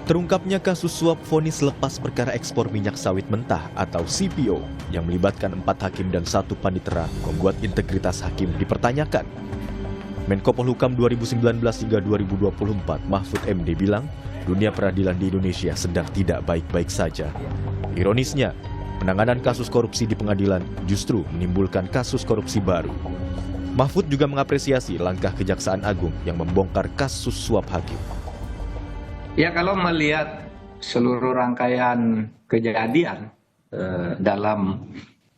Terungkapnya kasus suap vonis lepas perkara ekspor minyak sawit mentah atau CPO yang melibatkan 4 hakim dan 1 panitera membuat integritas hakim dipertanyakan. Menko Polhukam 2019 hingga 2024 Mahfud MD bilang dunia peradilan di Indonesia sedang tidak baik-baik saja. Ironisnya, penanganan kasus korupsi di pengadilan justru menimbulkan kasus korupsi baru. Mahfud juga mengapresiasi langkah Kejaksaan Agung yang membongkar kasus suap hakim. Ya, kalau melihat seluruh rangkaian kejadian dalam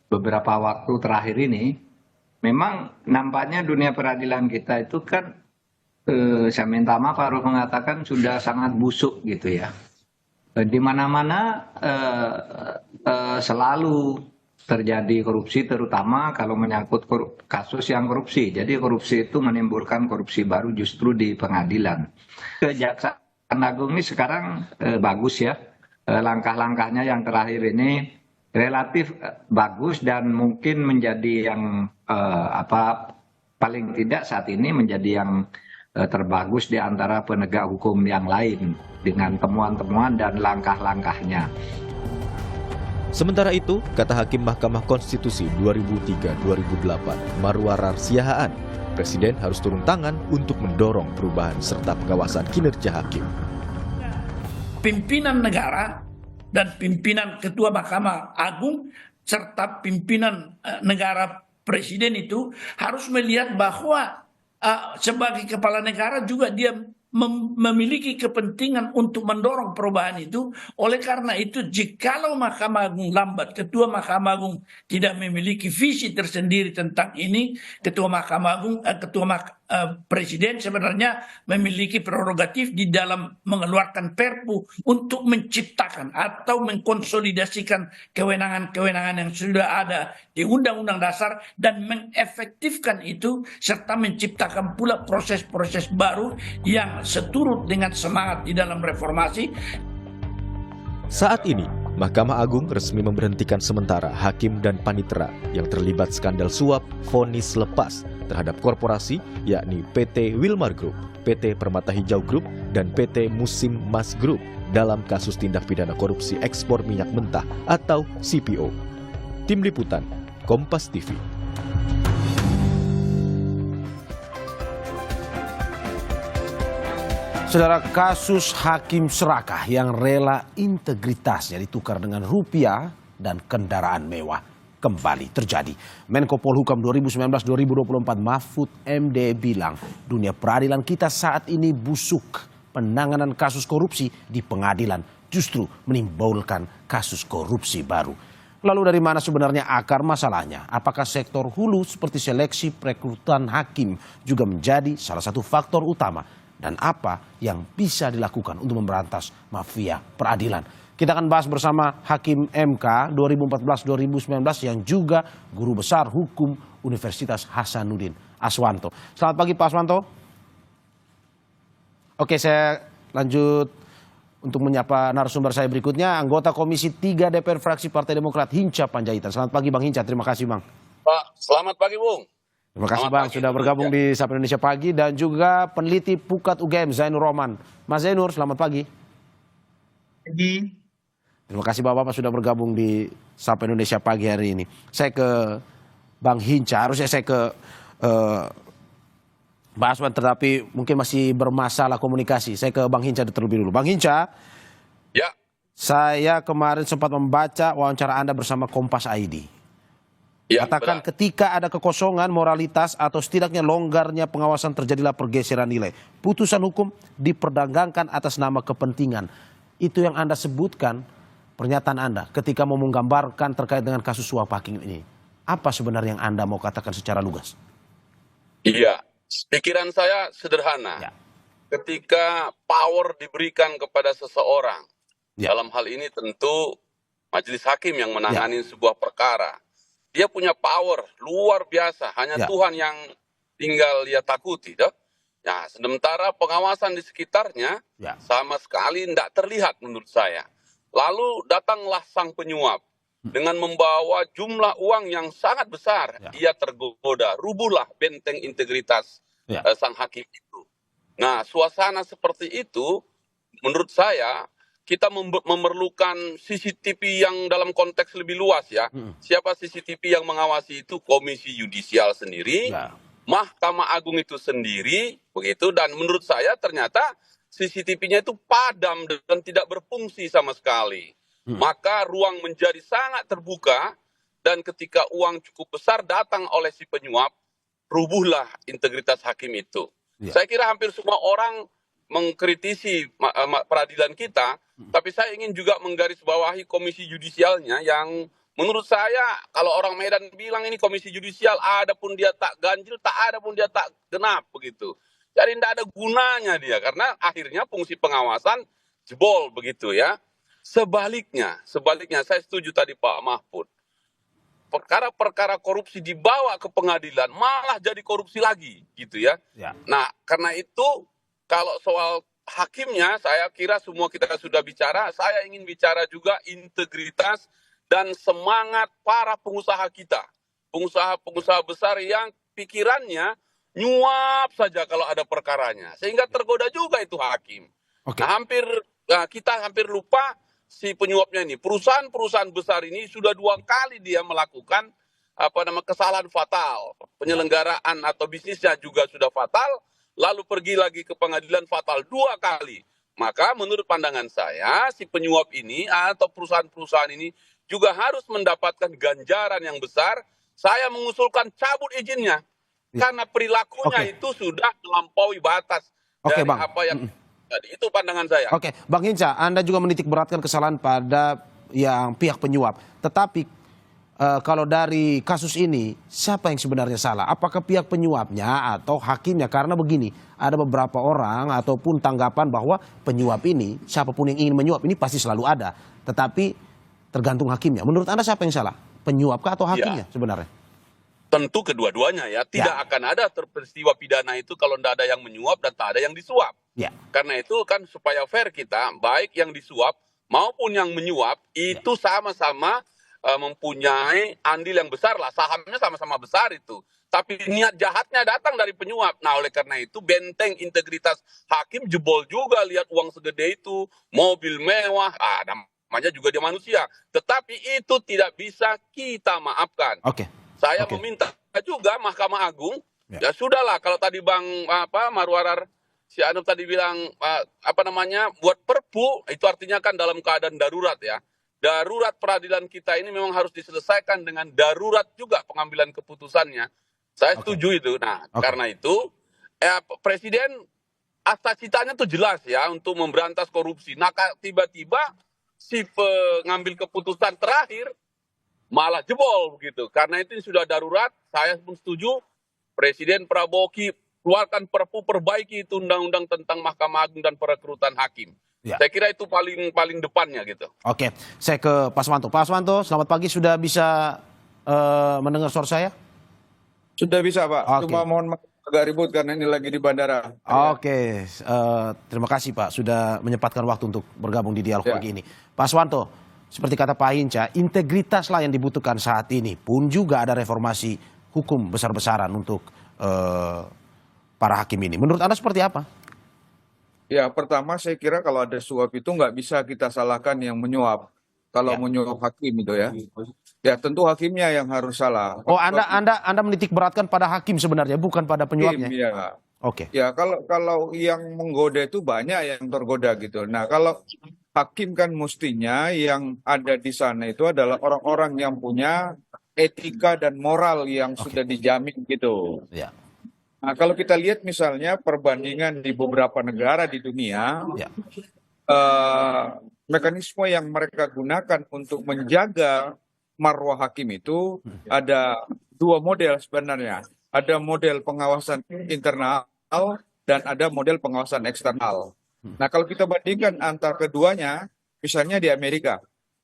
beberapa waktu terakhir ini, memang nampaknya dunia peradilan kita itu kan, saya minta maaf harus mengatakan sudah sangat busuk gitu ya. Di mana-mana selalu terjadi korupsi, terutama kalau menyangkut kasus yang korupsi. Jadi korupsi itu menimbulkan korupsi baru justru di pengadilan. Kejaksaan Agung ini sekarang bagus ya, langkah-langkahnya yang terakhir ini relatif bagus dan mungkin menjadi yang paling tidak saat ini menjadi yang terbagus di antara penegak hukum yang lain dengan temuan-temuan dan langkah-langkahnya. Sementara itu, kata Hakim Mahkamah Konstitusi 2003-2008 Marwarar Siahaan, Presiden harus turun tangan untuk mendorong perubahan serta pengawasan kinerja hakim. Pimpinan negara dan pimpinan Ketua Mahkamah Agung serta pimpinan negara Presiden itu harus melihat bahwa sebagai kepala negara juga dia memiliki kepentingan untuk mendorong perubahan itu. Oleh karena itu, jikalau Mahkamah Agung lambat, Ketua Mahkamah Agung tidak memiliki visi tersendiri tentang ini, Presiden sebenarnya memiliki prerogatif di dalam mengeluarkan Perpu untuk menciptakan atau mengkonsolidasikan kewenangan-kewenangan yang sudah ada di Undang-Undang Dasar dan mengefektifkan itu serta menciptakan pula proses-proses baru yang seturut dengan semangat di dalam reformasi. Saat ini, Mahkamah Agung resmi memberhentikan sementara hakim dan panitera yang terlibat skandal suap vonis lepas terhadap korporasi yakni PT Wilmar Group, PT Permata Hijau Group, dan PT Musim Mas Group dalam kasus tindak pidana korupsi ekspor minyak mentah atau CPO. Tim Liputan, Kompas TV. Saudara, kasus hakim serakah yang rela integritasnya ditukar dengan rupiah dan kendaraan mewah kembali terjadi. Menko Polhukam 2019-2024 Mahfud MD bilang dunia peradilan kita saat ini busuk. Penanganan kasus korupsi di pengadilan justru menimbulkan kasus korupsi baru. Lalu dari mana sebenarnya akar masalahnya? Apakah sektor hulu seperti seleksi perekrutan hakim juga menjadi salah satu faktor utama? Dan apa yang bisa dilakukan untuk memberantas mafia peradilan? Kita akan bahas bersama Hakim MK 2014-2019 yang juga Guru Besar Hukum Universitas Hasanuddin Aswanto. Selamat pagi Pak Aswanto. Oke, saya lanjut untuk menyapa narasumber saya berikutnya, anggota Komisi 3 DPR fraksi Partai Demokrat Hinca Panjaitan. Selamat pagi Bang Hinca, terima kasih Bang. Pak, selamat pagi Bung. Terima kasih Bang sudah bergabung di Sapa Indonesia Pagi, dan juga peneliti Pukat UGM Zainur Rohman. Mas Zainur, selamat pagi. Pagi. Terima kasih Bapak-Bapak sudah bergabung di Sapa Indonesia Pagi hari ini. Saya ke Bang Hinca, harusnya saya ke Mbak Aswan, tetapi mungkin masih bermasalah komunikasi. Saya ke Bang Hinca terlebih dulu. Bang Hinca, Ya. Saya kemarin sempat membaca wawancara Anda bersama Kompas ID. Ya, Katakan benar. ketika ada kekosongan moralitas atau setidaknya longgarnya pengawasan terjadilah pergeseran nilai. Putusan hukum diperdagangkan atas nama kepentingan. Itu yang Anda sebutkan, pernyataan Anda ketika mau menggambarkan terkait dengan kasus suap hakim ini. Apa sebenarnya yang Anda mau katakan secara lugas? Iya, pikiran saya sederhana. Ya. Ketika power diberikan kepada seseorang, Ya. dalam hal ini tentu majelis hakim yang menangani sebuah perkara. Dia punya power luar biasa, hanya Ya. Tuhan yang tinggal dia takuti. Dah. Nah, sementara pengawasan di sekitarnya Ya. sama sekali tidak terlihat menurut saya. Lalu datanglah sang penyuap dengan membawa jumlah uang yang sangat besar. Ya. Dia tergoda, rubuhlah benteng integritas Ya. sang hakim itu. Nah, suasana seperti itu menurut saya kita memerlukan CCTV yang dalam konteks lebih luas ya. Siapa CCTV yang mengawasi itu? Komisi Yudisial sendiri, Ya. Mahkamah Agung itu sendiri, begitu. Dan menurut saya ternyata CCTV-nya itu padam dan tidak berfungsi sama sekali. Maka ruang menjadi sangat terbuka, dan ketika uang cukup besar datang oleh si penyuap, rubuhlah integritas hakim itu. Ya. Saya kira hampir semua orang mengkritisi peradilan kita, tapi saya ingin juga menggarisbawahi komisi yudisialnya yang menurut saya kalau orang Medan bilang ini komisi yudisial, ada pun dia tak ganjil, tak ada pun dia tak genap begitu. Jadi tidak ada gunanya dia karena akhirnya fungsi pengawasan jebol begitu ya. Sebaliknya saya setuju tadi Pak Mahfud. Perkara-perkara korupsi dibawa ke pengadilan malah jadi korupsi lagi gitu ya. Ya. Nah, karena itu kalau soal hakimnya, saya kira semua kita sudah bicara. Saya ingin bicara juga integritas dan semangat para pengusaha kita. Pengusaha-pengusaha besar yang pikirannya nyuap saja kalau ada perkaranya. Sehingga tergoda juga itu hakim. Oke. Nah, kita hampir lupa si penyuapnya ini. Perusahaan-perusahaan besar ini sudah 2 kali dia melakukan kesalahan fatal. Penyelenggaraan atau bisnisnya juga sudah fatal. Lalu pergi lagi ke pengadilan fatal 2 kali. Maka menurut pandangan saya, si penyuap ini atau perusahaan-perusahaan ini juga harus mendapatkan ganjaran yang besar. Saya mengusulkan cabut izinnya. Karena perilakunya itu sudah melampaui batas Oke, dari Bang. apa yang tadi. Itu pandangan saya. Oke, Bang Hinca, Anda juga menitik beratkan kesalahan pada yang pihak penyuap. Tetapi kalau dari kasus ini, siapa yang sebenarnya salah? Apakah pihak penyuapnya atau hakimnya? Karena begini, ada beberapa orang ataupun tanggapan bahwa penyuap ini, siapapun yang ingin menyuap ini pasti selalu ada. Tetapi tergantung hakimnya. Menurut Anda siapa yang salah? Penyuapkah atau hakimnya sebenarnya? Tentu kedua-duanya ya. Tidak akan ada peristiwa pidana itu kalau tidak ada yang menyuap dan tak ada yang disuap. Ya. Karena itu kan supaya fair kita, baik yang disuap maupun yang menyuap, itu sama-sama mempunyai andil yang besar lah, sahamnya sama-sama besar itu. Tapi niat jahatnya datang dari penyuap. Nah oleh karena itu benteng integritas hakim jebol juga, lihat uang segede itu, mobil mewah, namanya juga dia manusia. Tetapi itu tidak bisa kita maafkan. Saya meminta juga Mahkamah Agung, ya sudahlah kalau tadi Bang Marwarar si Anum tadi bilang buat perpu, itu artinya kan dalam keadaan darurat ya. Darurat peradilan kita ini memang harus diselesaikan dengan darurat juga pengambilan keputusannya. Saya setuju itu. Nah, karena itu Presiden cita-citanya tuh jelas ya untuk memberantas korupsi. Nah, tiba-tiba si pengambil keputusan terakhir malah jebol begitu. Karena itu sudah darurat, saya pun setuju Presiden Prabowo keluarkan perpu, perbaiki itu undang-undang tentang Mahkamah Agung dan perekrutan hakim. Ya. Saya kira itu paling depannya gitu. Oke, saya ke Pak Aswanto. Pak Aswanto, selamat pagi. Sudah bisa mendengar suara saya? Sudah bisa Pak. Cuma mohon maaf agak ribut karena ini lagi di bandara. Oke, terima kasih Pak sudah menyempatkan waktu untuk bergabung di dialog pagi ini. Pak Aswanto, seperti kata Pak Hinca, integritaslah yang dibutuhkan saat ini. Pun juga ada reformasi hukum besar-besaran untuk para hakim ini. Menurut Anda seperti apa? Ya, pertama saya kira kalau ada suap itu nggak bisa kita salahkan yang menyuap. Kalau menyuap hakim itu ya. Ya tentu hakimnya yang harus salah. Oh, Anda menitik beratkan pada hakim sebenarnya, bukan pada penyuapnya. Ya. Oke. Ya kalau yang menggoda itu banyak yang tergoda gitu. Nah kalau hakim kan mestinya yang ada di sana itu adalah orang-orang yang punya etika dan moral yang sudah dijamin gitu. Ya. Nah, kalau kita lihat misalnya perbandingan di beberapa negara di dunia, mekanisme yang mereka gunakan untuk menjaga marwah hakim itu ada 2 model sebenarnya. Ada model pengawasan internal dan ada model pengawasan eksternal. Nah, kalau kita bandingkan antara keduanya, misalnya di Amerika.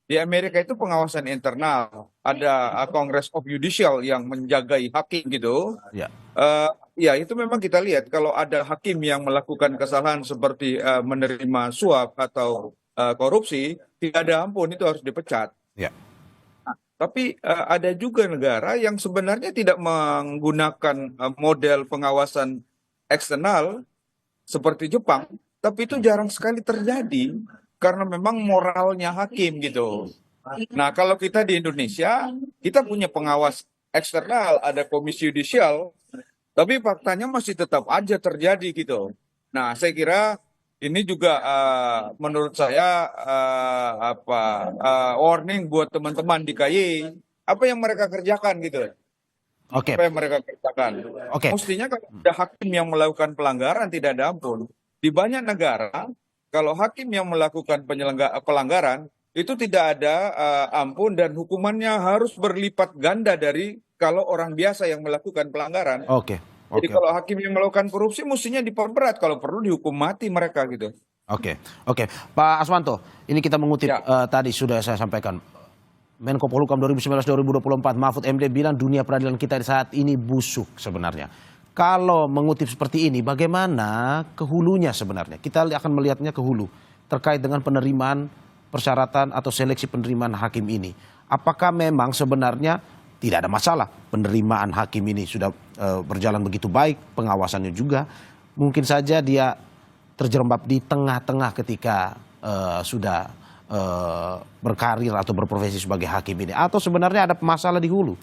Di Amerika itu pengawasan internal, ada Congress of Judicial yang menjagai hakim gitu. Ya itu memang kita lihat kalau ada hakim yang melakukan kesalahan seperti menerima suap atau korupsi, tidak ada ampun, itu harus dipecat. Nah, tapi ada juga negara yang sebenarnya tidak menggunakan model pengawasan eksternal seperti Jepang, tapi itu jarang sekali terjadi. karena memang moralnya hakim gitu. Nah, kalau kita di Indonesia, kita punya pengawas eksternal, ada komisi yudisial, tapi faktanya masih tetap aja terjadi gitu. Nah, saya kira ini juga menurut saya warning buat teman-teman di KY, apa yang mereka kerjakan gitu. Oke, Apa yang mereka kerjakan. oke. Mestinya kalau ada hakim yang melakukan pelanggaran tidak ada ampun. Di banyak negara, kalau hakim yang melakukan pelanggaran itu tidak ada ampun dan hukumannya harus berlipat ganda dari kalau orang biasa yang melakukan pelanggaran. Oke, Jadi oke, kalau hakim yang melakukan korupsi mestinya diperberat, kalau perlu dihukum mati mereka gitu. oke, oke. Pak Aswanto, ini kita mengutip Ya. tadi sudah saya sampaikan. Menko Polhukam 2019-2024 Mahfud MD bilang dunia peradilan kita saat ini busuk sebenarnya. Kalau mengutip seperti ini, bagaimana ke hulunya sebenarnya? Kita akan melihatnya ke hulu terkait dengan penerimaan persyaratan atau seleksi penerimaan hakim ini. Apakah memang sebenarnya tidak ada masalah penerimaan hakim ini sudah berjalan begitu baik, pengawasannya juga. Mungkin saja dia terjerembab di tengah-tengah ketika sudah berkarir atau berprofesi sebagai hakim ini, atau sebenarnya ada masalah di hulu?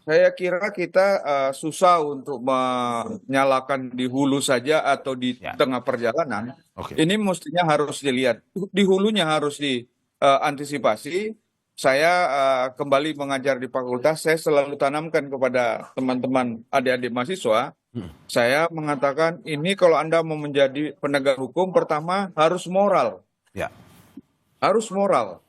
Saya kira kita susah untuk menyalakan di hulu saja atau di Ya. tengah perjalanan. Oke. Ini mestinya harus dilihat. Di hulunya harus diantisipasi. Saya kembali mengajar di fakultas, saya selalu tanamkan kepada teman-teman adik-adik mahasiswa, saya mengatakan ini kalau Anda mau menjadi penegak hukum, pertama harus moral. Ya. Harus moral.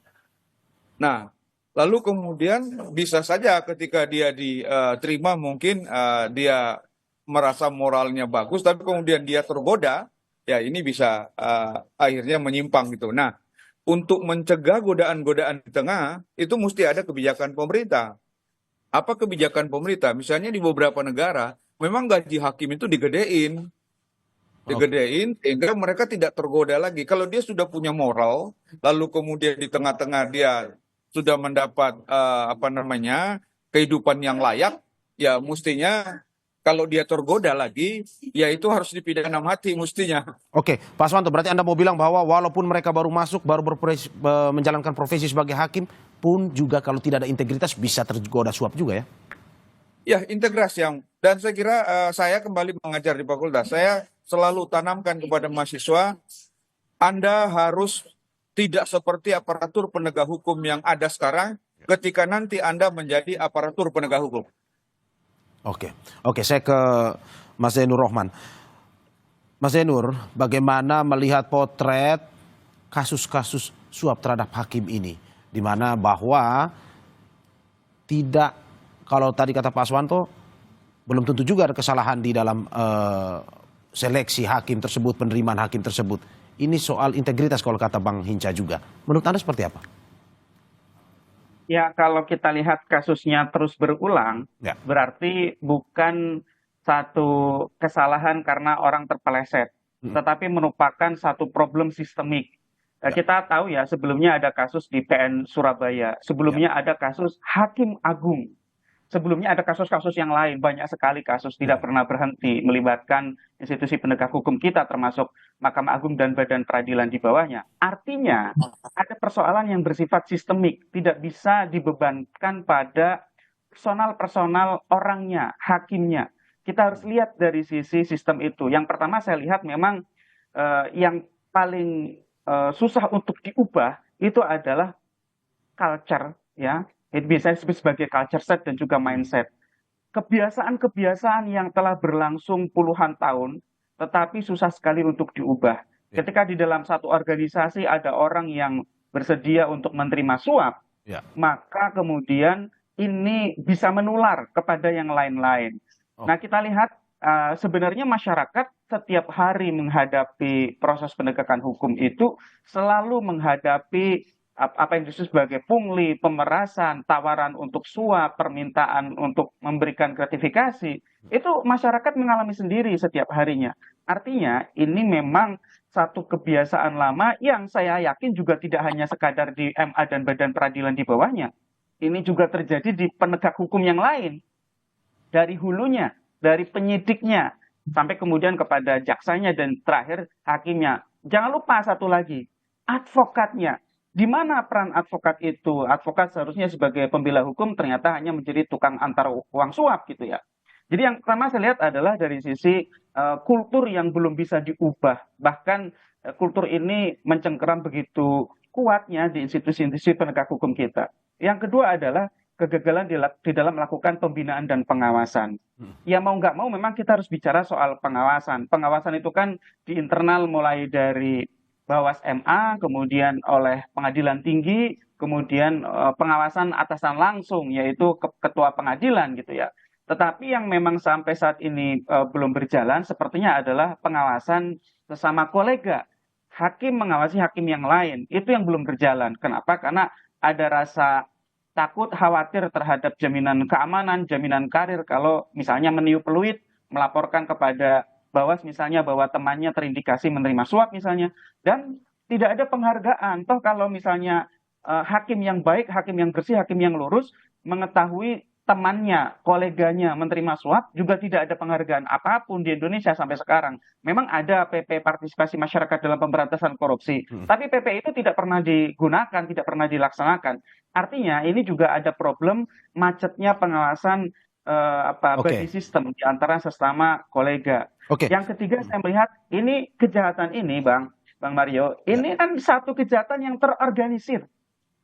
Nah, lalu kemudian bisa saja ketika dia diterima mungkin dia merasa moralnya bagus, tapi kemudian dia tergoda, ya ini bisa akhirnya menyimpang gitu. Nah, untuk mencegah godaan-godaan di tengah, itu mesti ada kebijakan pemerintah. Apa kebijakan pemerintah? Misalnya di beberapa negara, memang gaji hakim itu digedein sehingga mereka tidak tergoda lagi. Kalau dia sudah punya moral, lalu kemudian di tengah-tengah dia sudah mendapat kehidupan yang layak, ya mestinya kalau dia tergoda lagi, ya itu harus dipidana mati mestinya. Oke, Pak Aswanto, berarti Anda mau bilang bahwa walaupun mereka baru masuk, baru menjalankan profesi sebagai hakim, pun juga kalau tidak ada integritas bisa tergoda suap juga ya? Ya, integrasi dan saya kira saya kembali mengajar di fakultas. Saya selalu tanamkan kepada mahasiswa, Anda harus tidak seperti aparatur penegak hukum yang ada sekarang ketika nanti Anda menjadi aparatur penegak hukum. Oke, saya ke Mas Zainur Rohman. Mas Zainur, bagaimana melihat potret kasus-kasus suap terhadap hakim ini? Di mana bahwa tidak, kalau tadi kata Pak Aswanto, belum tentu juga ada kesalahan di dalam seleksi hakim tersebut, penerimaan hakim tersebut. Ini soal integritas kalau kata Bang Hinca juga. Menurut Anda seperti apa? Ya, kalau kita lihat kasusnya terus berulang, Ya. berarti bukan satu kesalahan karena orang terpeleset, tetapi merupakan satu problem sistemik. Kita tahu ya, sebelumnya ada kasus di PN Surabaya, sebelumnya ada kasus Hakim Agung, sebelumnya ada kasus-kasus yang lain, banyak sekali kasus tidak pernah berhenti melibatkan institusi penegak hukum kita, termasuk Mahkamah Agung dan badan peradilan di bawahnya. Artinya, ada persoalan yang bersifat sistemik, tidak bisa dibebankan pada personal-personal orangnya, hakimnya. Kita harus lihat dari sisi sistem itu. Yang pertama saya lihat memang yang paling susah untuk diubah itu adalah culture, ya. Itu bisa disebut sebagai culture set dan juga mindset. Kebiasaan-kebiasaan yang telah berlangsung puluhan tahun, tetapi susah sekali untuk diubah. Ketika di dalam satu organisasi ada orang yang bersedia untuk menerima suap, maka kemudian ini bisa menular kepada yang lain-lain. Nah, kita lihat sebenarnya masyarakat setiap hari menghadapi proses penegakan hukum itu selalu menghadapi apa yang disebut sebagai pungli, pemerasan, tawaran untuk suap, permintaan untuk memberikan gratifikasi, itu masyarakat mengalami sendiri setiap harinya. Artinya ini memang satu kebiasaan lama yang saya yakin juga tidak hanya sekadar di MA dan badan peradilan di bawahnya. Ini juga terjadi di penegak hukum yang lain. Dari hulunya, dari penyidiknya, sampai kemudian kepada jaksanya dan terakhir hakimnya. Jangan lupa satu lagi, advokatnya. Di mana peran advokat itu? Advokat seharusnya sebagai pembela hukum ternyata hanya menjadi tukang antar uang suap gitu ya. Jadi yang pertama saya lihat adalah dari sisi kultur yang belum bisa diubah. Bahkan kultur ini mencengkeram begitu kuatnya di institusi-institusi penegak hukum kita. Yang kedua adalah kegagalan di dalam melakukan pembinaan dan pengawasan. Ya mau nggak mau memang kita harus bicara soal pengawasan. Pengawasan itu kan di internal mulai dari Bawas MA, kemudian oleh Pengadilan Tinggi, kemudian pengawasan atasan langsung yaitu ketua pengadilan gitu ya. Tetapi yang memang sampai saat ini belum berjalan sepertinya adalah pengawasan sesama kolega. Hakim mengawasi hakim yang lain, itu yang belum berjalan. Kenapa? Karena ada rasa takut, khawatir terhadap jaminan keamanan, jaminan karir kalau misalnya meniup peluit, melaporkan kepada Bawas misalnya bahwa temannya terindikasi menerima suap misalnya, dan tidak ada penghargaan. Toh kalau misalnya hakim yang baik, hakim yang bersih, hakim yang lurus mengetahui temannya, koleganya menerima suap, juga tidak ada penghargaan apapun di Indonesia sampai sekarang. Memang ada PP Partisipasi Masyarakat dalam Pemberantasan Korupsi, tapi PP itu tidak pernah digunakan, tidak pernah dilaksanakan. Artinya ini juga ada problem macetnya pengawasan body system di antara sesama kolega. Yang ketiga saya melihat ini kejahatan ini Bang Mario, ini kan satu kejahatan yang terorganisir.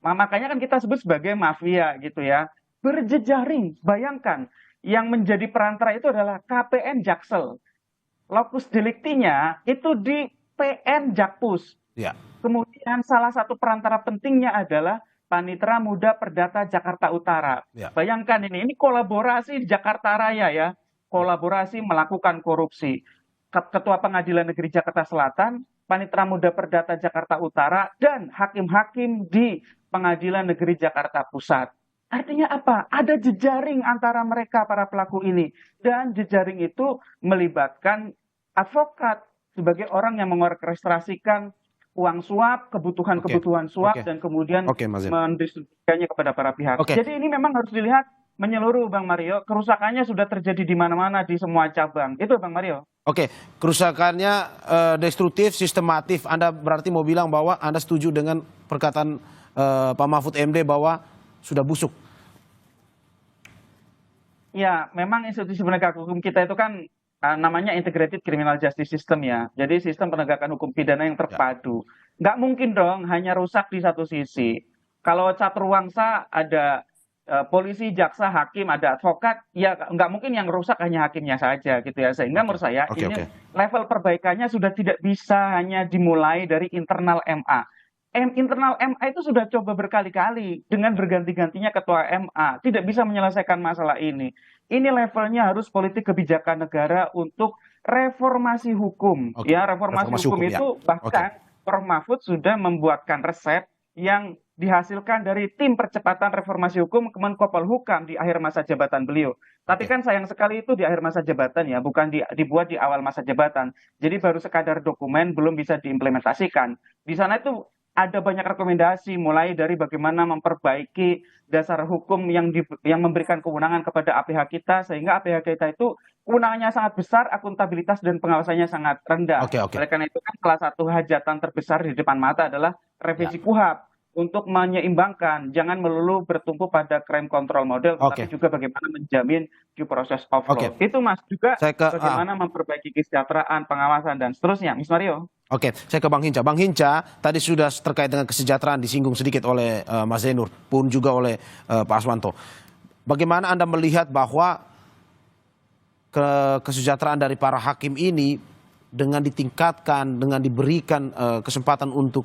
Makanya kan kita sebut sebagai mafia gitu ya. Berjejaring, bayangkan yang menjadi perantara itu adalah KPN Jaksel. Lokus deliktinya itu di PN Jakpus. Kemudian salah satu perantara pentingnya adalah Panitera Muda Perdata Jakarta Utara. Bayangkan ini kolaborasi di Jakarta Raya ya. Kolaborasi melakukan korupsi. Ketua Pengadilan Negeri Jakarta Selatan, Panitera Muda Perdata Jakarta Utara, dan hakim-hakim di Pengadilan Negeri Jakarta Pusat. Artinya apa? Ada jejaring antara mereka para pelaku ini. Dan jejaring itu melibatkan advokat sebagai orang yang mengorkestrasikan uang suap, kebutuhan-kebutuhan suap, dan kemudian mendistribusikannya kepada para pihak. Jadi ini memang harus dilihat menyeluruh Bang Mario, kerusakannya sudah terjadi di mana-mana di semua cabang. Itu Bang Mario. Kerusakannya destruktif, sistematif. Anda berarti mau bilang bahwa Anda setuju dengan perkataan Pak Mahfud MD bahwa sudah busuk? Ya, memang institusi penegak hukum kita itu kan namanya Integrated Criminal Justice System ya. Jadi sistem penegakan hukum pidana yang terpadu. Nggak mungkin dong hanya rusak di satu sisi. Kalau caturwangsa ada polisi, jaksa, hakim, ada advokat, ya nggak mungkin yang rusak hanya hakimnya saja gitu ya. Sehingga menurut saya ini level perbaikannya sudah tidak bisa hanya dimulai dari internal MA. Internal MA itu sudah coba berkali-kali dengan berganti-gantinya ketua MA, tidak bisa menyelesaikan masalah ini. Ini levelnya harus politik kebijakan negara untuk reformasi hukum. Ya, reformasi hukum itu bahkan Prof Mahfud sudah membuatkan resep yang dihasilkan dari tim percepatan reformasi hukum Kemenkopolhukam di akhir masa jabatan beliau. Tapi kan sayang sekali itu di akhir masa jabatan ya, bukan dibuat di awal masa jabatan. Jadi baru sekadar dokumen, belum bisa diimplementasikan. Di sana itu ada banyak rekomendasi, mulai dari bagaimana memperbaiki dasar hukum yang memberikan kewenangan kepada APH kita, sehingga APH kita itu kewenangannya sangat besar, akuntabilitas dan pengawasannya sangat rendah. Oleh karena itu kan salah satu hajatan terbesar di depan mata adalah revisi KUHAP untuk menyeimbangkan, jangan melulu bertumpu pada crime control model, tapi juga bagaimana menjamin due process of law. Itu Mas juga bagaimana memperbaiki kesejahteraan, pengawasan dan seterusnya, Mas Mario. Saya ke Bang Hinca. Bang Hinca, tadi sudah terkait dengan kesejahteraan disinggung sedikit oleh Mas Zainur, pun juga oleh Pak Aswanto. Bagaimana Anda melihat bahwa kesejahteraan dari para hakim ini dengan ditingkatkan, dengan diberikan kesempatan untuk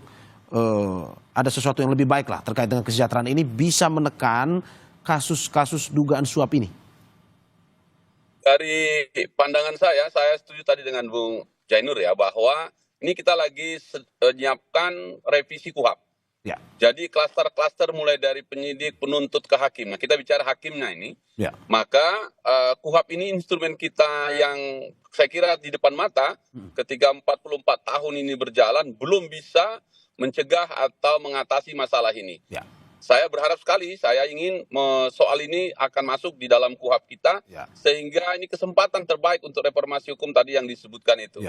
ada sesuatu yang lebih baik lah terkait dengan kesejahteraan ini, bisa menekan kasus-kasus dugaan suap ini? Dari pandangan saya setuju tadi dengan Bung Jainur ya, bahwa ini kita lagi menyiapkan revisi KUHAP. Jadi klaster-klaster mulai dari penyidik, penuntut ke hakim. Nah, kita bicara hakimnya ini. Maka KUHAP ini instrumen kita yang saya kira di depan mata ketika 44 tahun ini berjalan belum bisa mencegah atau mengatasi masalah ini. Saya berharap sekali, saya ingin soal ini akan masuk di dalam KUHAP kita, sehingga ini kesempatan terbaik untuk reformasi hukum tadi yang disebutkan itu.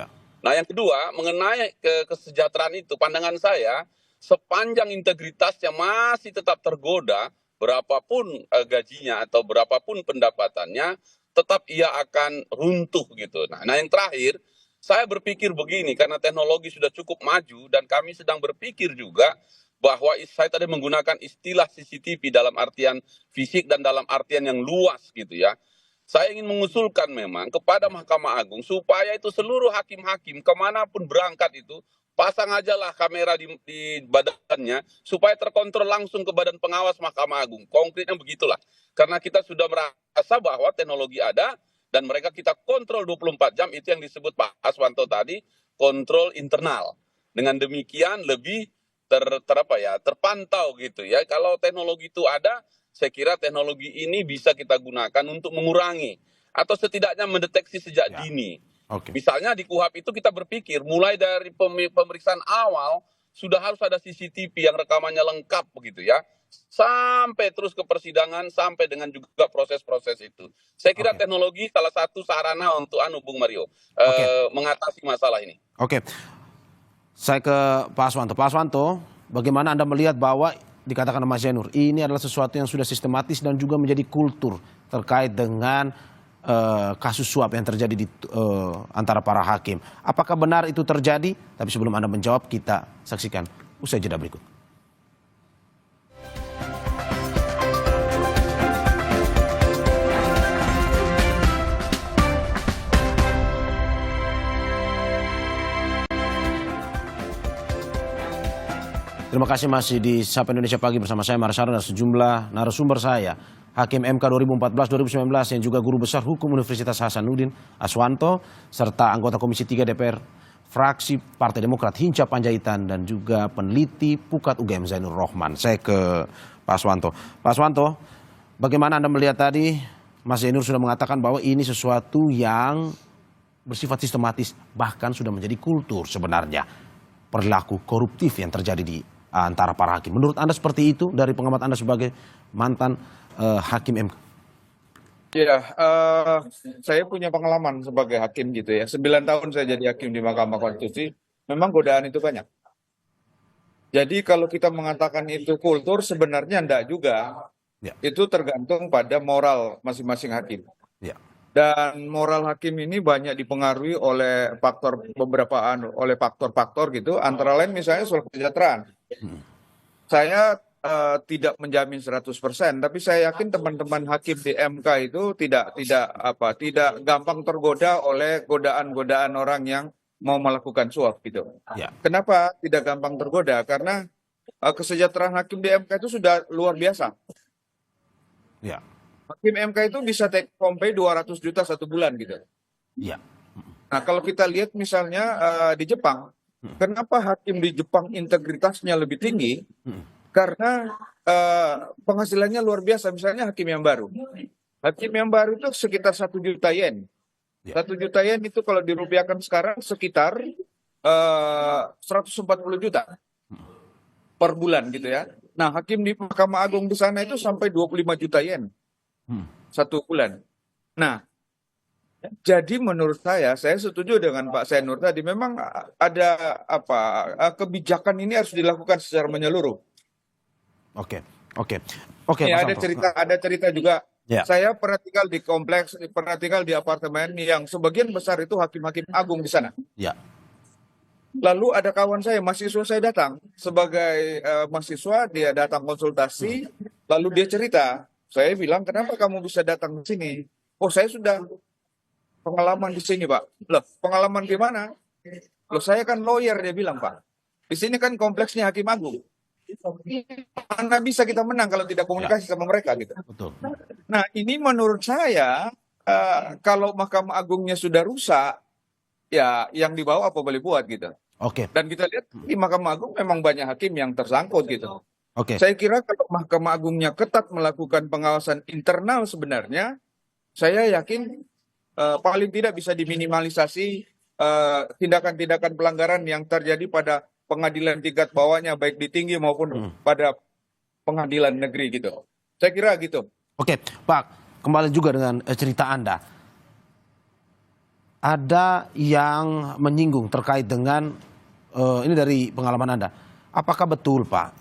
Nah, yang kedua, mengenai kesejahteraan itu, pandangan saya, sepanjang integritasnya masih tetap tergoda, berapapun gajinya atau berapapun pendapatannya, tetap ia akan runtuh gitu. Nah, yang terakhir, saya berpikir begini, karena teknologi sudah cukup maju dan kami sedang berpikir juga bahwa saya tadi menggunakan istilah CCTV dalam artian fisik dan dalam artian yang luas gitu ya. Saya ingin mengusulkan memang kepada Mahkamah Agung supaya itu seluruh hakim-hakim kemanapun berangkat itu pasang aja lah kamera di badannya supaya terkontrol langsung ke Badan Pengawas Mahkamah Agung. Konkretnya begitulah. Karena kita sudah merasa bahwa teknologi ada dan mereka kita kontrol 24 jam, itu yang disebut Pak Aswanto tadi, kontrol internal. Dengan demikian lebih terpantau gitu ya. Kalau teknologi itu ada, saya kira teknologi ini bisa kita gunakan untuk mengurangi atau setidaknya mendeteksi sejak dini. Misalnya di KUHP itu kita berpikir mulai dari pemeriksaan awal sudah harus ada CCTV yang rekamannya lengkap begitu ya, sampai terus ke persidangan sampai dengan juga proses-proses itu. Saya kira teknologi salah satu sarana untuk Bung Mario mengatasi masalah ini. Saya ke Pak Aswanto. Pak Aswanto, bagaimana Anda melihat bahwa dikatakan Mas Zainur, ini adalah sesuatu yang sudah sistematis dan juga menjadi kultur terkait dengan kasus suap yang terjadi di antara para hakim. Apakah benar itu terjadi? Tapi sebelum Anda menjawab, kita saksikan usai jeda berikut. Terima kasih masih di Sapa Indonesia Pagi bersama saya Marsaro dan sejumlah narasumber saya. Hakim MK 2014-2019 yang juga Guru Besar Hukum Universitas Hasanuddin Aswanto, serta anggota Komisi 3 DPR fraksi Partai Demokrat Hinca Panjaitan, dan juga peneliti Pukat UGM Zainur Rohman. Saya ke Pak Aswanto. Pak Aswanto, bagaimana Anda melihat tadi Mas Zainur sudah mengatakan bahwa ini sesuatu yang bersifat sistematis, bahkan sudah menjadi kultur sebenarnya, perilaku koruptif yang terjadi di antara para hakim. Menurut Anda seperti itu dari pengamat Anda sebagai mantan hakim MK? Ya, saya punya pengalaman sebagai hakim gitu ya. 9 tahun saya jadi hakim di Mahkamah Konstitusi. Memang godaan itu banyak. Jadi kalau kita mengatakan itu kultur, sebenarnya enggak juga. Ya. Itu tergantung pada moral masing-masing hakim. Ya. Dan moral hakim ini banyak dipengaruhi oleh oleh faktor-faktor gitu. Antara lain misalnya soal kesejahteraan. Saya tidak menjamin 100%, tapi saya yakin teman-teman hakim di MK itu tidak gampang tergoda oleh godaan-godaan orang yang mau melakukan suap gitu. Ya. Kenapa tidak gampang tergoda? Karena kesejahteraan hakim di MK itu sudah luar biasa. Ya. Hakim MK itu bisa take home pay 200 juta satu bulan gitu. Ya. Nah, kalau kita lihat misalnya di Jepang, kenapa hakim di Jepang integritasnya lebih tinggi? Karena penghasilannya luar biasa. Misalnya hakim yang baru. Hakim yang baru itu sekitar 1 juta yen. 1 juta yen itu kalau dirupiahkan sekarang sekitar 140 juta per bulan gitu ya. Nah, hakim di Mahkamah Agung di sana itu sampai 25 juta yen satu bulan. Nah, jadi menurut saya setuju dengan Pak Zainur tadi. Memang ada kebijakan ini harus dilakukan secara menyeluruh. Oke. Ya, ada cerita juga. Ya. Saya pernah tinggal di kompleks, pernah tinggal di apartemen yang sebagian besar itu hakim-hakim agung di sana. Ya. Lalu ada kawan saya, mahasiswa saya datang sebagai mahasiswa, dia datang konsultasi, lalu dia cerita. Saya bilang, kenapa kamu bisa datang ke sini? Oh, saya sudah pengalaman di sini, Pak. Loh, pengalaman di mana? Loh, saya kan lawyer, dia bilang, Pak. Di sini kan kompleksnya hakim agung. Mana bisa kita menang kalau tidak komunikasi sama mereka gitu. Betul. Nah, ini menurut saya kalau Mahkamah Agungnya sudah rusak, ya yang di bawah apa boleh buat gitu. Oke. Dan kita lihat di Mahkamah Agung memang banyak hakim yang tersangkut gitu. Oke. Saya kira kalau Mahkamah Agungnya ketat melakukan pengawasan internal sebenarnya, saya yakin paling tidak bisa diminimalisasi tindakan-tindakan pelanggaran yang terjadi pada pengadilan tingkat bawahnya, baik di tinggi maupun pada pengadilan negeri gitu. Saya kira gitu. Oke, Pak, kembali juga dengan cerita Anda. Ada yang menyinggung terkait dengan ini dari pengalaman Anda. Apakah betul Pak,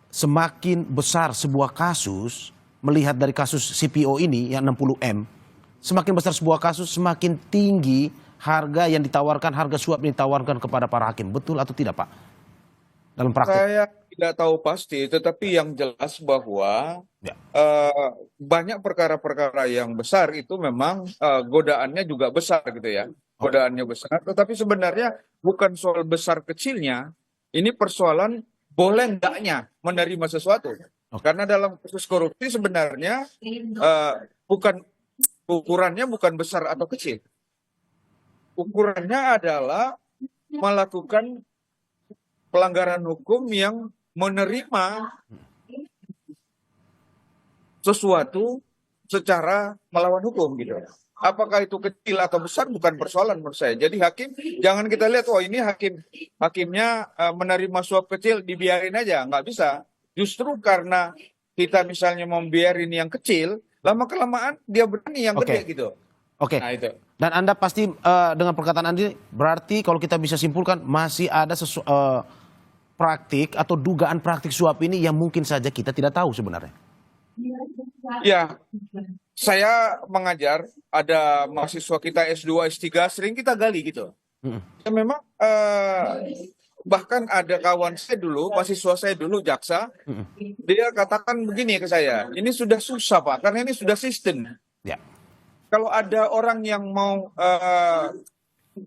semakin besar sebuah kasus, melihat dari kasus CPO ini yang 60M, semakin besar sebuah kasus, semakin tinggi harga yang ditawarkan, harga suap yang ditawarkan kepada para hakim. Betul atau tidak Pak? Dalam praktek. Saya tidak tahu pasti, tetapi yang jelas bahwa Ya. banyak perkara-perkara yang besar itu memang godaannya juga besar gitu ya. Godaannya besar, tetapi sebenarnya bukan soal besar kecilnya, ini persoalan boleh enggaknya menerima sesuatu. Karena dalam kasus korupsi sebenarnya bukan ukurannya bukan besar atau kecil. Ukurannya adalah melakukan pelanggaran hukum yang menerima sesuatu secara melawan hukum gitu. Apakah itu kecil atau besar bukan persoalan menurut saya. Jadi hakim jangan kita lihat oh ini hakimnya menerima suap kecil dibiarin aja, nggak bisa. Justru karena kita misalnya membiarin yang kecil, lama kelamaan dia berani yang gede gitu. Oke. Nah itu. Dan Anda pasti dengan perkataan Anda berarti kalau kita bisa simpulkan masih ada praktik atau dugaan praktik suap ini yang mungkin saja kita tidak tahu sebenarnya. Ya, saya mengajar, ada mahasiswa kita S2, S3, sering kita gali gitu. Ya, memang bahkan ada kawan saya dulu, mahasiswa saya dulu jaksa, dia katakan begini ke saya, ini sudah susah Pak, karena ini sudah sistem. Ya. Kalau ada orang yang mau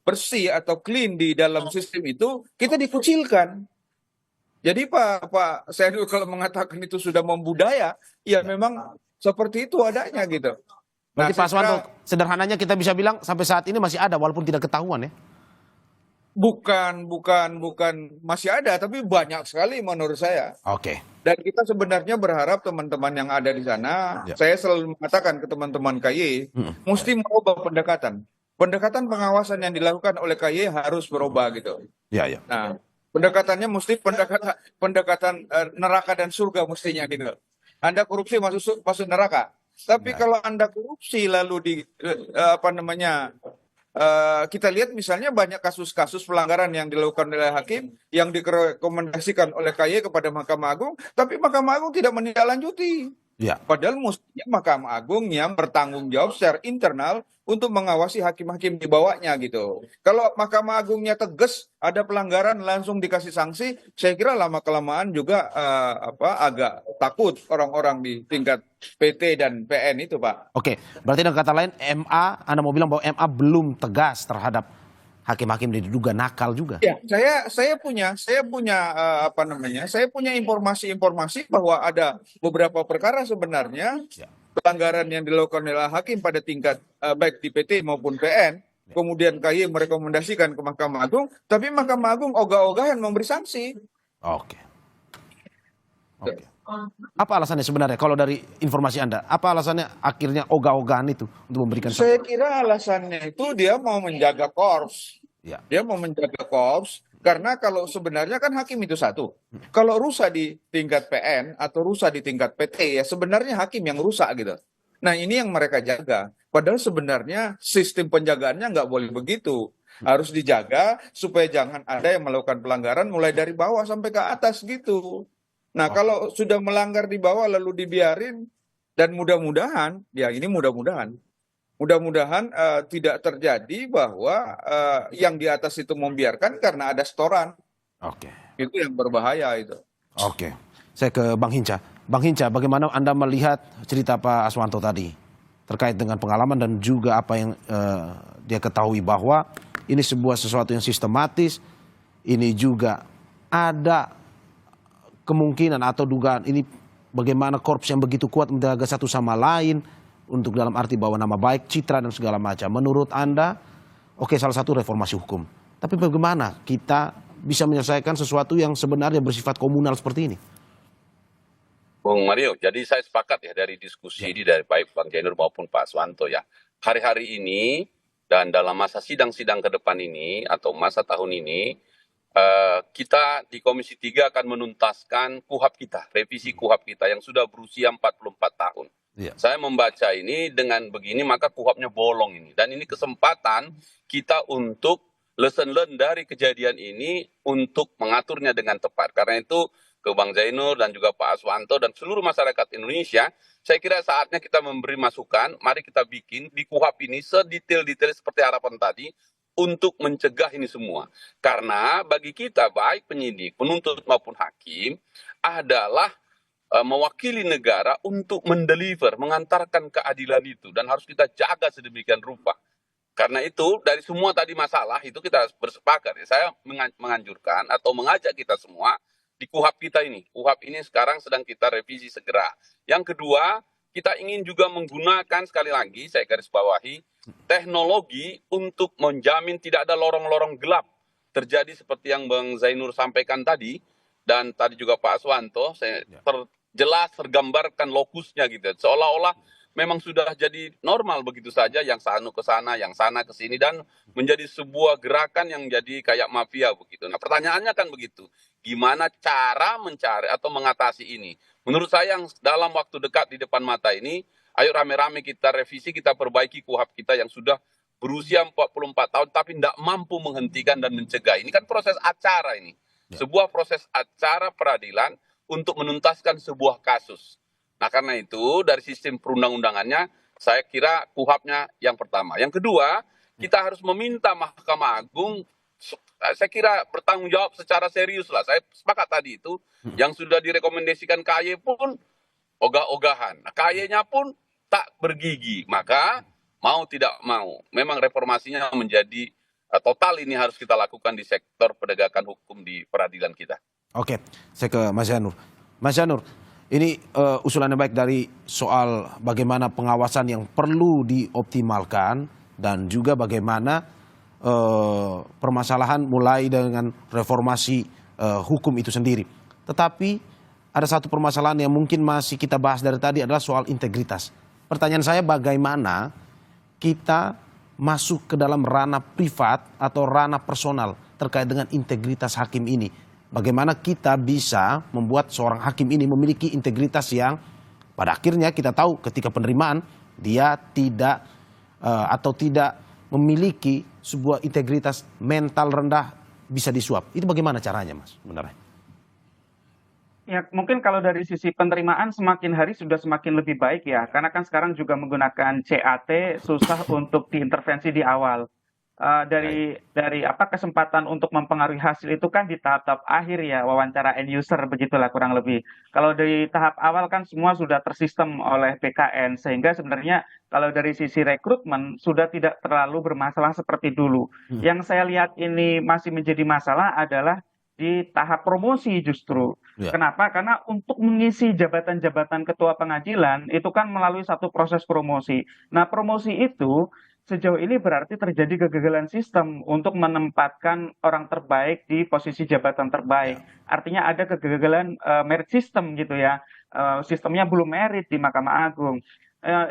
bersih atau clean di dalam sistem itu, kita dikucilkan. Jadi Pak, saya dulu kalau mengatakan itu sudah membudaya, ya memang seperti itu adanya gitu. Berarti Pak Aswanto, sederhananya kita bisa bilang sampai saat ini masih ada walaupun tidak ketahuan ya? Bukan masih ada, tapi banyak sekali menurut saya. Oke. Dan kita sebenarnya berharap teman-teman yang ada di sana, saya selalu mengatakan ke teman-teman KY, mesti merubah pendekatan. Pendekatan pengawasan yang dilakukan oleh KY harus berubah gitu. Ya, ya. Nah, pendekatannya mesti pendekatan neraka dan surga mestinya gitu. Anda korupsi masuk neraka. Tapi kalau Anda korupsi lalu kita lihat misalnya banyak kasus-kasus pelanggaran yang dilakukan oleh hakim yang direkomendasikan oleh KY kepada Mahkamah Agung, tapi Mahkamah Agung tidak menindaklanjuti. Ya. Padahal mestinya Mahkamah Agung yang bertanggung jawab secara internal untuk mengawasi hakim-hakim di bawahnya gitu. Kalau Mahkamah Agungnya tegas ada pelanggaran langsung dikasih sanksi, saya kira lama-kelamaan juga agak takut orang-orang di tingkat PT dan PN itu Pak. Oke, berarti dengan kata lain MA, Anda mau bilang bahwa MA belum tegas terhadap hakim-hakim yang diduga nakal juga. Ya, saya punya informasi-informasi bahwa ada beberapa perkara sebenarnya pelanggaran yang dilakukan oleh hakim pada tingkat baik di PT maupun PN, kemudian KY merekomendasikan ke Mahkamah Agung, tapi Mahkamah Agung ogah-ogahan memberi sanksi. Oke. Apa alasannya sebenarnya kalau dari informasi Anda? Apa alasannya akhirnya ogah-ogahan itu untuk memberikan sanksi? Saya kira alasannya itu dia mau menjaga korps. Ya. Dia mau menjaga korps karena kalau sebenarnya kan hakim itu satu. Kalau rusak di tingkat PN atau rusak di tingkat PT ya sebenarnya hakim yang rusak gitu. Nah ini yang mereka jaga. Padahal sebenarnya sistem penjagaannya nggak boleh begitu. Harus dijaga supaya jangan ada yang melakukan pelanggaran mulai dari bawah sampai ke atas gitu. Nah kalau sudah melanggar di bawah lalu dibiarin dan mudah-mudahan tidak terjadi bahwa yang di atas itu membiarkan karena ada setoran. Oke. Itu yang berbahaya itu. Oke. Saya ke Bang Hinca. Bang Hinca, bagaimana Anda melihat cerita Pak Aswanto tadi terkait dengan pengalaman dan juga apa yang dia ketahui bahwa ini sesuatu yang sistematis, ini juga ada kemungkinan atau dugaan ini bagaimana korps yang begitu kuat menjaga satu sama lain untuk dalam arti bawa nama baik, citra dan segala macam. Menurut Anda, oke salah satu reformasi hukum. Tapi bagaimana kita bisa menyelesaikan sesuatu yang sebenarnya bersifat komunal seperti ini? Bung Mario, jadi saya sepakat ya dari diskusi ini dari baik Bang Jainur maupun Pak Aswanto ya. Hari-hari ini dan dalam masa sidang-sidang ke depan ini atau masa tahun ini, kita di Komisi 3 akan menuntaskan KUHAP kita, revisi KUHAP kita yang sudah berusia 44 tahun. Ya. Saya membaca ini dengan begini maka KUHAP-nya bolong ini. Dan ini kesempatan kita untuk lesson learn dari kejadian ini untuk mengaturnya dengan tepat. Karena itu ke Bang Zainur dan juga Pak Aswanto dan seluruh masyarakat Indonesia, saya kira saatnya kita memberi masukan, mari kita bikin di KUHP ini sedetail-detail seperti harapan tadi untuk mencegah ini semua. Karena bagi kita, baik penyidik, penuntut maupun hakim, adalah mewakili negara untuk mendeliver, mengantarkan keadilan itu. Dan harus kita jaga sedemikian rupa. Karena itu, dari semua tadi masalah, itu kita bersepakat. Ya. Saya menganjurkan atau mengajak kita semua, di KUHP kita ini. KUHP ini sekarang sedang kita revisi segera. Yang kedua, kita ingin juga menggunakan, sekali lagi, saya garis bawahi, teknologi untuk menjamin tidak ada lorong-lorong gelap terjadi seperti yang Bang Zainur sampaikan tadi, dan tadi juga Pak Aswanto, saya jelas tergambarkan lokusnya gitu. Seolah-olah memang sudah jadi normal begitu saja, yang satu ke sana, yang sana ke sini, dan menjadi sebuah gerakan yang jadi kayak mafia begitu. Nah, pertanyaannya kan begitu. Gimana cara mencari atau mengatasi ini? Menurut saya yang dalam waktu dekat di depan mata ini, ayo rame-rame kita revisi, kita perbaiki KUHP kita yang sudah berusia 44 tahun tapi tidak mampu menghentikan dan mencegah. Ini kan proses acara ini. Sebuah proses acara peradilan untuk menuntaskan sebuah kasus. Nah, karena itu dari sistem perundang-undangannya, saya kira KUHP-nya yang pertama. Yang kedua, kita harus meminta Mahkamah Agung, saya kira bertanggung jawab secara serius lah. Saya sepakat tadi itu, yang sudah direkomendasikan KY pun ogah-ogahan. Nah, KY-nya pun tak bergigi. Maka mau tidak mau, memang reformasinya menjadi total ini harus kita lakukan di sektor penegakan hukum di peradilan kita. Oke, saya ke Mas Janur. Mas Janur, ini usulannya baik dari soal bagaimana pengawasan yang perlu dioptimalkan dan juga bagaimana permasalahan mulai dengan reformasi hukum itu sendiri. Tetapi ada satu permasalahan yang mungkin masih kita bahas dari tadi adalah soal integritas. Pertanyaan saya, bagaimana kita masuk ke dalam ranah privat atau ranah personal terkait dengan integritas hakim ini? Bagaimana kita bisa membuat seorang hakim ini memiliki integritas yang pada akhirnya kita tahu ketika penerimaan dia tidak atau tidak memiliki sebuah integritas mental rendah bisa disuap. Itu bagaimana caranya, Mas? Benar. Ya, mungkin kalau dari sisi penerimaan semakin hari sudah semakin lebih baik ya, karena kan sekarang juga menggunakan CAT susah untuk diintervensi di awal. Dari apa kesempatan untuk mempengaruhi hasil itu kan di tahap-tahap akhir ya, wawancara end user begitulah kurang lebih. Kalau di tahap awal kan semua sudah tersistem oleh BKN, sehingga sebenarnya kalau dari sisi rekrutmen sudah tidak terlalu bermasalah seperti dulu. Yang saya lihat ini masih menjadi masalah adalah di tahap promosi justru. Ya. Kenapa? Karena untuk mengisi jabatan-jabatan ketua pengadilan itu kan melalui satu proses promosi. Nah, promosi itu sejauh ini berarti terjadi kegagalan sistem untuk menempatkan orang terbaik di posisi jabatan terbaik. Artinya ada kegagalan merit system gitu ya. Sistemnya belum merit di Mahkamah Agung.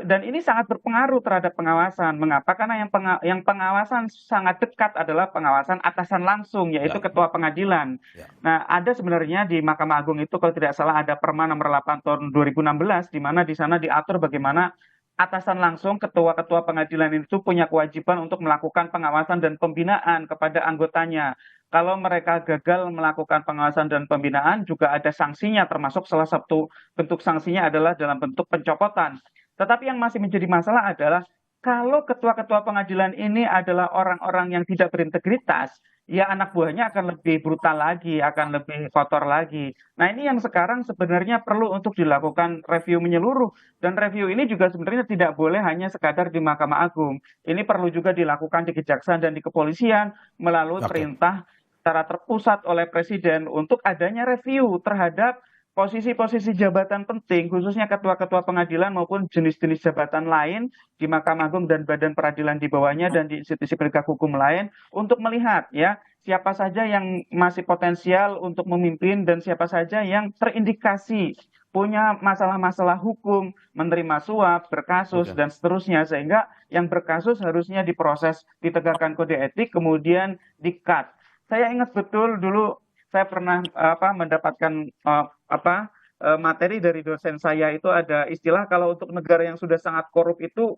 Dan ini sangat berpengaruh terhadap pengawasan. Mengapa? Karena yang pengawasan sangat dekat adalah pengawasan atasan langsung, yaitu ketua pengadilan. Nah, ada sebenarnya di Mahkamah Agung itu kalau tidak salah ada Perma nomor 8 tahun 2016, di mana di sana diatur bagaimana atasan langsung ketua-ketua pengadilan itu punya kewajiban untuk melakukan pengawasan dan pembinaan kepada anggotanya. Kalau mereka gagal melakukan pengawasan dan pembinaan juga ada sanksinya, termasuk salah satu bentuk sanksinya adalah dalam bentuk pencopotan. Tetapi yang masih menjadi masalah adalah kalau ketua-ketua pengadilan ini adalah orang-orang yang tidak berintegritas, ya anak buahnya akan lebih brutal lagi, akan lebih kotor lagi. Nah, ini yang sekarang sebenarnya perlu untuk dilakukan review menyeluruh. Dan review ini juga sebenarnya tidak boleh hanya sekadar di Mahkamah Agung. Ini perlu juga dilakukan di Kejaksaan dan di Kepolisian melalui perintah secara terpusat oleh Presiden untuk adanya review terhadap posisi-posisi jabatan penting, khususnya ketua-ketua pengadilan maupun jenis-jenis jabatan lain di Mahkamah Agung dan badan peradilan di bawahnya dan di institusi penegak hukum lain untuk melihat ya siapa saja yang masih potensial untuk memimpin dan siapa saja yang terindikasi punya masalah-masalah hukum, menerima suap, berkasus dan seterusnya, sehingga yang berkasus harusnya diproses, ditegakkan kode etik, kemudian di-cut. Saya ingat betul dulu saya pernah mendapatkan materi dari dosen saya, itu ada istilah kalau untuk negara yang sudah sangat korup itu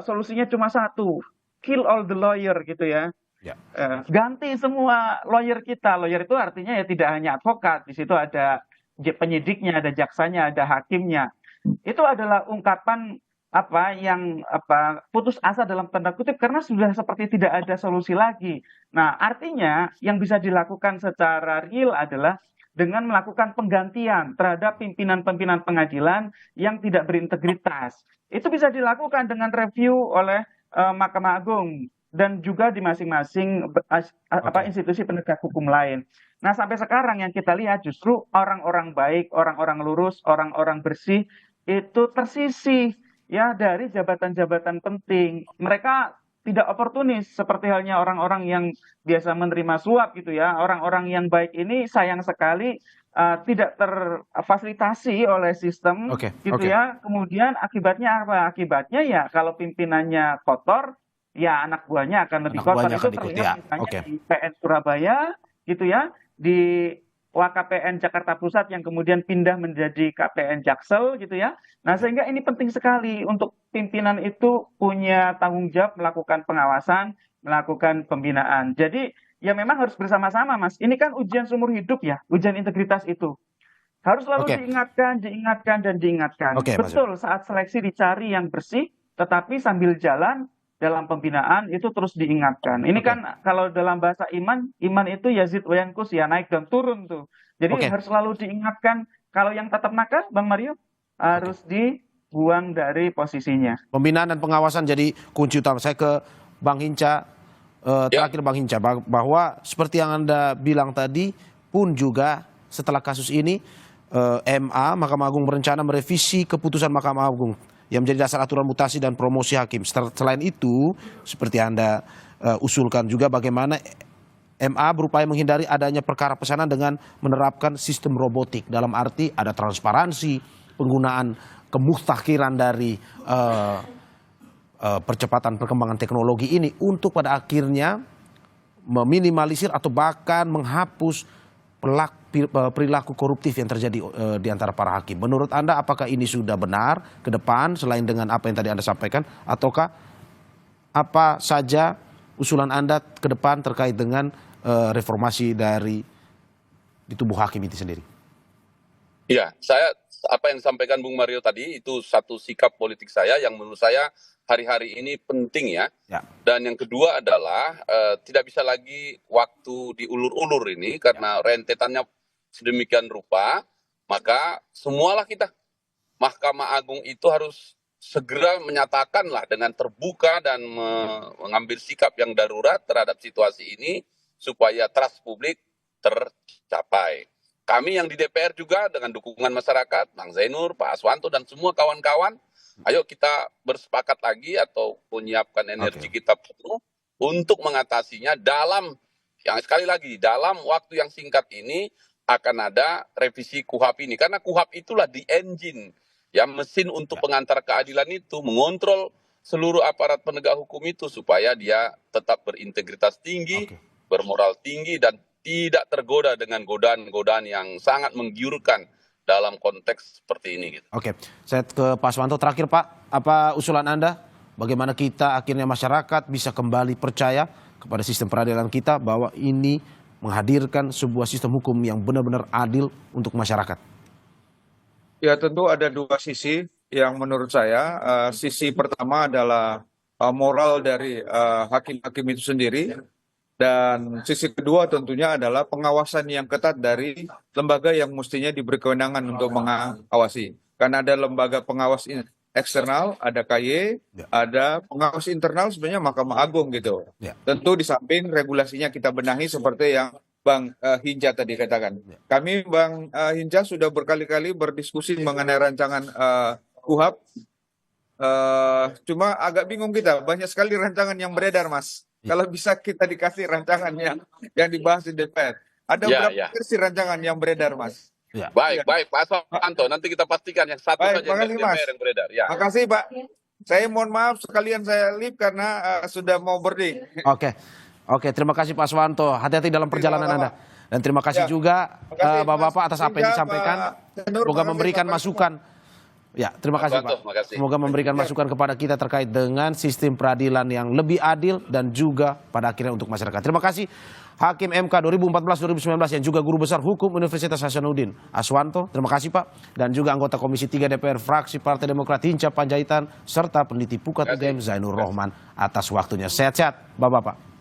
solusinya cuma satu, kill all the lawyer gitu ya. Ya. Ganti semua lawyer kita. Lawyer itu artinya ya tidak hanya advokat, di situ ada penyidiknya, ada jaksanya, ada hakimnya. Itu adalah ungkapan putus asa dalam tanda kutip karena sudah seperti tidak ada solusi lagi. Nah, artinya yang bisa dilakukan secara real adalah dengan melakukan penggantian terhadap pimpinan-pimpinan pengadilan yang tidak berintegritas. Itu bisa dilakukan dengan review oleh Mahkamah Agung dan juga di masing-masing institusi penegak hukum lain. Nah, sampai sekarang yang kita lihat justru orang-orang baik, orang-orang lurus, orang-orang bersih itu tersisih ya dari jabatan-jabatan penting. Mereka tidak oportunis seperti halnya orang-orang yang biasa menerima suap gitu ya. Orang-orang yang baik ini sayang sekali tidak terfasilitasi oleh sistem gitu ya. Kemudian akibatnya apa? Akibatnya ya kalau pimpinannya kotor, ya anak buahnya akan lebih kotor. Itu terlihat misalnya di PN Surabaya gitu ya, di WKPN Jakarta Pusat yang kemudian pindah menjadi KPN Jaksel gitu ya. Nah, sehingga ini penting sekali untuk pimpinan itu punya tanggung jawab melakukan pengawasan, melakukan pembinaan. Jadi ya memang harus bersama-sama, Mas. Ini kan ujian seumur hidup ya, ujian integritas itu. Harus selalu diingatkan dan diingatkan. Betul, saat seleksi dicari yang bersih, tetapi sambil jalan dalam pembinaan itu terus diingatkan. Ini kan kalau dalam bahasa iman itu yazid wa yanqus ya, naik dan turun tuh. Jadi harus selalu diingatkan. Kalau yang tetap nakal, Bang Mario, harus dibuang dari posisinya. Pembinaan dan pengawasan jadi kunci utama. Saya ke Bang Hinca, terakhir Bang Hinca, bahwa seperti yang Anda bilang tadi pun juga setelah kasus ini, Mahkamah Agung berencana merevisi keputusan Mahkamah Agung yang menjadi dasar aturan mutasi dan promosi hakim. Selain itu, seperti Anda usulkan juga bagaimana MA berupaya menghindari adanya perkara pesanan dengan menerapkan sistem robotik. Dalam arti ada transparansi, penggunaan kemustahilan dari percepatan perkembangan teknologi ini untuk pada akhirnya meminimalisir atau bahkan menghapus perilaku koruptif yang terjadi di antara para hakim. Menurut Anda apakah ini sudah benar ke depan selain dengan apa yang tadi Anda sampaikan, ataukah apa saja usulan Anda ke depan terkait dengan reformasi di tubuh hakim itu sendiri? Iya, apa yang disampaikan Bung Mario tadi itu satu sikap politik saya yang menurut saya hari-hari ini penting ya. Dan yang kedua adalah tidak bisa lagi waktu diulur-ulur ini karena rentetannya sedemikian rupa, maka semualah kita Mahkamah Agung itu harus segera menyatakanlah dengan terbuka dan mengambil sikap yang darurat terhadap situasi ini supaya trust publik tercapai. Kami yang di DPR juga dengan dukungan masyarakat, Bang Zainur, Pak Aswanto dan semua kawan-kawan, ayo kita bersepakat lagi atau menyiapkan energi kita penuh untuk mengatasinya yang sekali lagi dalam waktu yang singkat ini akan ada revisi KUHP ini. Karena KUHP itulah the engine, ya mesin untuk pengantar keadilan itu, mengontrol seluruh aparat penegak hukum itu supaya dia tetap berintegritas tinggi, bermoral tinggi, dan tidak tergoda dengan godaan-godaan yang sangat menggiurkan dalam konteks seperti ini. Gitu. Saya ke Pak Aswanto. Terakhir Pak, apa usulan Anda? Bagaimana kita akhirnya masyarakat bisa kembali percaya kepada sistem peradilan kita bahwa ini menghadirkan sebuah sistem hukum yang benar-benar adil untuk masyarakat? Ya tentu ada dua sisi yang menurut saya. Sisi pertama adalah moral dari hakim-hakim itu sendiri. Dan sisi kedua tentunya adalah pengawasan yang ketat dari lembaga yang mestinya diberi kewenangan untuk mengawasi. Karena ada lembaga pengawas eksternal, ada KY, ada pengawas internal sebenarnya Mahkamah Agung gitu. Tentu di samping regulasinya kita benahi seperti yang Bang Hinca tadi katakan. Kami Bang Hinca sudah berkali-kali berdiskusi mengenai rancangan KUHP. Cuma agak bingung kita, banyak sekali rancangan yang beredar, Mas. Kalau bisa kita dikasih rancangan yang dibahas di DPR. Ada berapa versi rancangan yang beredar, Mas? Baik, Pak Aswanto. Nanti kita pastikan yang satu saja yang DPR yang beredar. Makasih, Pak. Saya mohon maaf sekalian saya leave karena sudah mau boarding. Oke, terima kasih Pak Aswanto. Hati-hati dalam perjalanan Anda. Dan terima kasih juga Bapak-Bapak atas apa yang disampaikan. Semoga memberikan masukan Ya, terima kasih Bang Suwanto, Pak. makasih. Semoga memberikan masukan kepada kita terkait dengan sistem peradilan yang lebih adil dan juga pada akhirnya untuk masyarakat. Terima kasih Hakim MK 2014-2019 yang juga Guru Besar Hukum Universitas Hasanuddin Aswanto. Terima kasih Pak. Dan juga anggota Komisi 3 DPR fraksi Partai Demokrat Hinca Panjaitan serta peneliti Pukat UGM Zainur Rohman atas waktunya. Sehat-sehat Bapak-bapak.